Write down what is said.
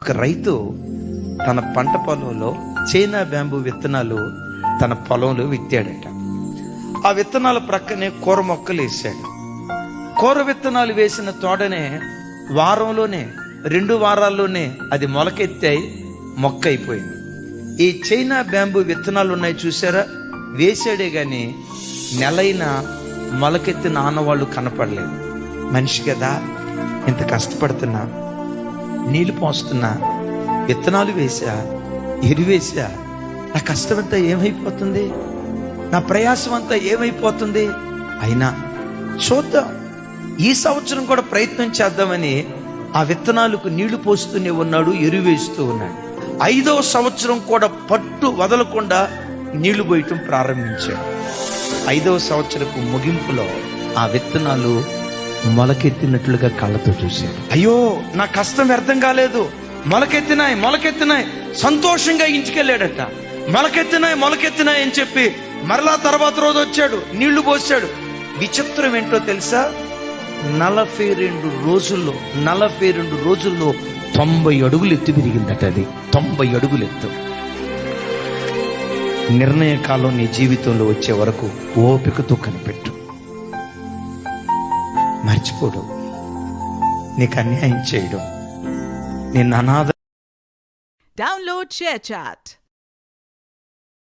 ఒక రైతు తన పంట పొలంలో చైనా బ్యాంబూ విత్తనాలు తన పొలంలో విత్తాడట. ఆ విత్తనాల ప్రక్కనే కూర మొక్కలు వేసాడు. కూర విత్తనాలు వేసిన తోడనే వారంలోనే 2 వారాల్లోనే అది మొలకెత్తాయి, మొక్క అయిపోయింది. ఈ చైనా బ్యాంబూ విత్తనాలు ఉన్నాయి చూసారా, వేసాడే గాని నెలైనా మొలకెత్తిన ఆనవాళ్ళు కనపడలేదు. మనిషి కదా, ఇంత కష్టపడుతున్నా, నీళ్లు పోస్తున్నా, విత్తనాలు వేసా, ఎరువేసా, నా కష్టమంతా ఏమైపోతుంది, నా ప్రయాసం అంతా ఏమైపోతుంది? అయినా చూద్దాం, ఈ సంవత్సరం కూడా ప్రయత్నం చేద్దామని ఆ విత్తనాలకు నీళ్లు పోస్తూనే ఉన్నాడు, ఎరువేస్తూ ఉన్నాడు. 5వ సంవత్సరం కూడా పట్టు వదలకుండా నీళ్లు పోయటం ప్రారంభించాడు. 5వ సంవత్సరపు ముగింపులో ఆ విత్తనాలు మొలకెత్తినట్లుగా కళ్ళతో చూశాడు. అయ్యో, నా కష్టం వ్యర్థం కాలేదు, మొలకెత్తినాయి సంతోషంగా ఇంటికెళ్ళాడట. మొలకెత్తినాయి అని చెప్పి మరలా తర్వాత రోజు వచ్చాడు, నీళ్లు పోసాడు. విచిత్రం ఏంటో తెలుసా, 42 రోజుల్లో 90 అడుగులు ఎత్తు పెరిగిందట. అది 90 అడుగులు ఎత్తు. నిర్ణయ కాలం నీ జీవితంలో వచ్చే వరకు ఓపికతో కనిపెట్టు. మర్చిపోడు, నీకు అన్యాయం చేయడం, నిన్ను అనాథ. Download ShareChat.